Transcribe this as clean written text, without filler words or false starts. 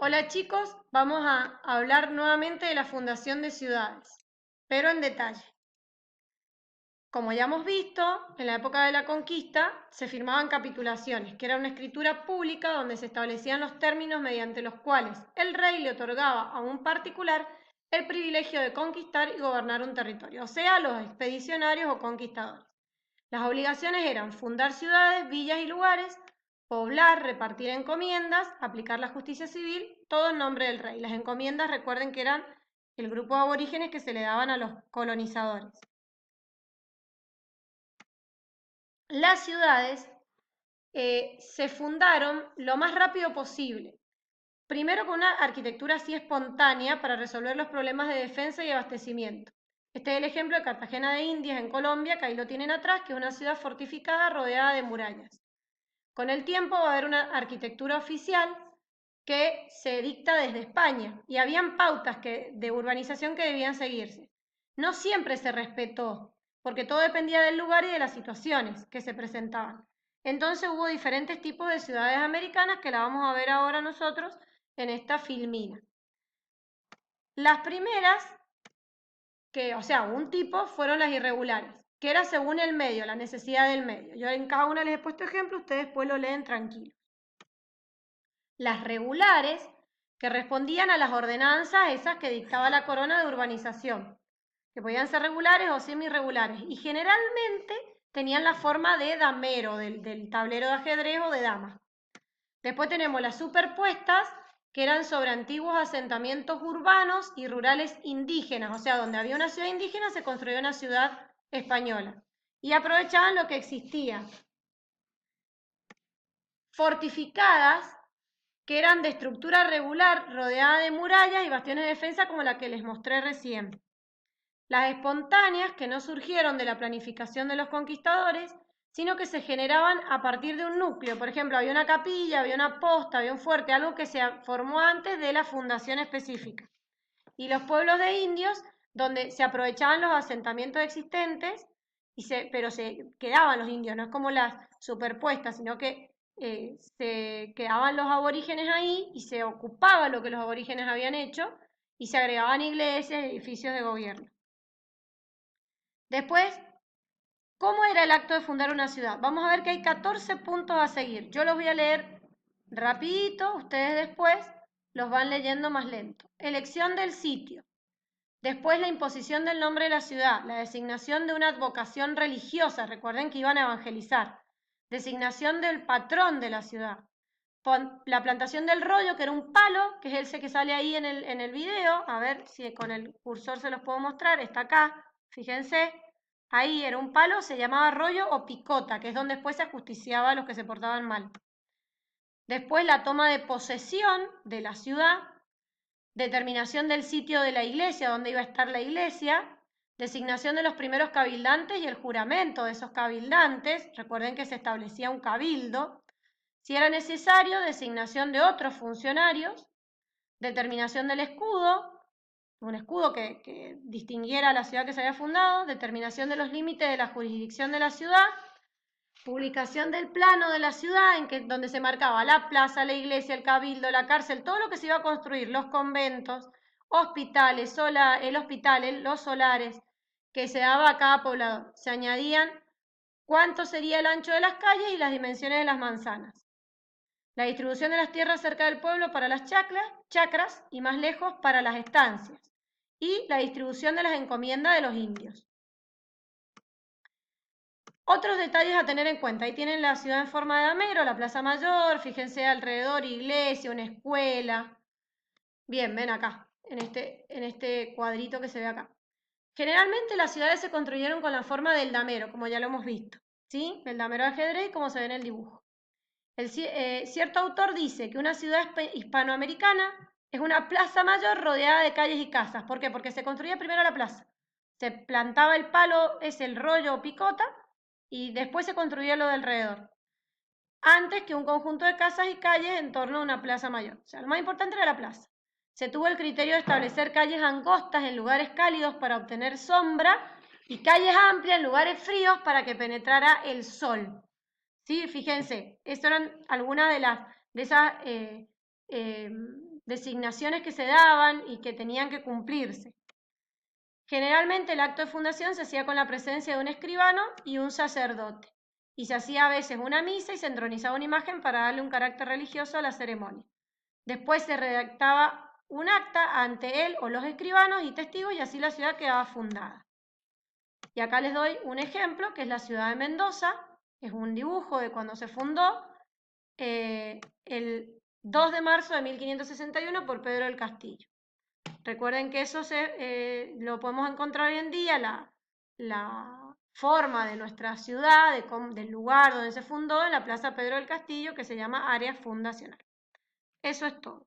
Hola chicos, vamos a hablar nuevamente de la fundación de ciudades, pero en detalle. Como ya hemos visto, en la época de la conquista se firmaban capitulaciones, que era una escritura pública donde se establecían los términos mediante los cuales el rey le otorgaba a un particular el privilegio de conquistar y gobernar un territorio, o sea, los expedicionarios o conquistadores. Las obligaciones eran fundar ciudades, villas y lugares, poblar, repartir encomiendas, aplicar la justicia civil, todo en nombre del rey. Las encomiendas, recuerden que eran el grupo de aborígenes que se le daban a los colonizadores. Las ciudades se fundaron lo más rápido posible. Primero con una arquitectura así espontánea para resolver los problemas de defensa y abastecimiento. Este es el ejemplo de Cartagena de Indias en Colombia, que ahí lo tienen atrás, que es una ciudad fortificada rodeada de murallas. Con el tiempo va a haber una arquitectura oficial que se dicta desde España y habían pautas de urbanización que debían seguirse. No siempre se respetó, porque todo dependía del lugar y de las situaciones que se presentaban. Entonces hubo diferentes tipos de ciudades americanas que la vamos a ver ahora nosotros en esta filmina. Las primeras, o sea, un tipo, fueron las irregulares, que era según el medio, la necesidad del medio. Yo en cada una les he puesto ejemplo, ustedes después lo leen tranquilos. Las regulares, que respondían a las ordenanzas esas que dictaba la corona de urbanización, que podían ser regulares o semi-regulares, y generalmente tenían la forma de damero, del tablero de ajedrez o de dama. Después tenemos las superpuestas, que eran sobre antiguos asentamientos urbanos y rurales indígenas, o sea, donde había una ciudad indígena se construyó una ciudad española, y aprovechaban lo que existía. Fortificadas, que eran de estructura regular, rodeada de murallas y bastiones de defensa como la que les mostré recién. Las espontáneas, que no surgieron de la planificación de los conquistadores, sino que se generaban a partir de un núcleo. Por ejemplo, había una capilla, había una posta, había un fuerte, algo que se formó antes de la fundación específica. Y los pueblos de indios, donde se aprovechaban los asentamientos existentes, pero se quedaban los indios, no es como las superpuestas, sino que se quedaban los aborígenes ahí y se ocupaba lo que los aborígenes habían hecho y se agregaban iglesias y edificios de gobierno. Después, ¿cómo era el acto de fundar una ciudad? Vamos a ver que hay 14 puntos a seguir. Yo los voy a leer rapidito, ustedes después los van leyendo más lento. Elección del sitio. Después la imposición del nombre de la ciudad, la designación de una advocación religiosa, recuerden que iban a evangelizar, designación del patrón de la ciudad, la plantación del rollo, que era un palo, que es ese que sale ahí en el video, a ver si con el cursor se los puedo mostrar, está acá, fíjense, ahí era un palo, se llamaba rollo o picota, que es donde después se ajusticiaba a los que se portaban mal. Después la toma de posesión de la ciudad, determinación del sitio de la iglesia, donde iba a estar la iglesia, designación de los primeros cabildantes y el juramento de esos cabildantes, recuerden que se establecía un cabildo, si era necesario, designación de otros funcionarios, determinación del escudo, un escudo que distinguiera a la ciudad que se había fundado, determinación de los límites de la jurisdicción de la ciudad, publicación del plano de la ciudad donde se marcaba la plaza, la iglesia, el cabildo, la cárcel, todo lo que se iba a construir, los conventos, hospitales, los solares que se daba a cada poblador. Se añadían cuánto sería el ancho de las calles y las dimensiones de las manzanas. La distribución de las tierras cerca del pueblo para las chacras y más lejos para las estancias. Y la distribución de las encomiendas de los indios. Otros detalles a tener en cuenta, ahí tienen la ciudad en forma de damero, la plaza mayor, fíjense alrededor, iglesia, una escuela. Bien, ven acá, en este cuadrito que se ve acá. Generalmente las ciudades se construyeron con la forma del damero, como ya lo hemos visto, ¿sí? El damero de ajedrez, como se ve en el dibujo. Cierto autor dice que una ciudad hispanoamericana es una plaza mayor rodeada de calles y casas. ¿Por qué? Porque se construía primero la plaza. Se plantaba el palo, es el rollo o picota, y después se construía lo de alrededor, antes que un conjunto de casas y calles en torno a una plaza mayor. O sea, lo más importante era la plaza. Se tuvo el criterio de establecer calles angostas en lugares cálidos para obtener sombra y calles amplias en lugares fríos para que penetrara el sol. ¿Sí? Fíjense, estas eran algunas de esas designaciones que se daban y que tenían que cumplirse. Generalmente el acto de fundación se hacía con la presencia de un escribano y un sacerdote, y se hacía a veces una misa y se entronizaba una imagen para darle un carácter religioso a la ceremonia. Después se redactaba un acta ante él o los escribanos y testigos y así la ciudad quedaba fundada. Y acá les doy un ejemplo, que es la ciudad de Mendoza, es un dibujo de cuando se fundó, el 2 de marzo de 1561 por Pedro del Castillo. Recuerden que eso lo podemos encontrar hoy en día, la forma de nuestra ciudad, del lugar donde se fundó, en la Plaza Pedro del Castillo, que se llama Área Fundacional. Eso es todo.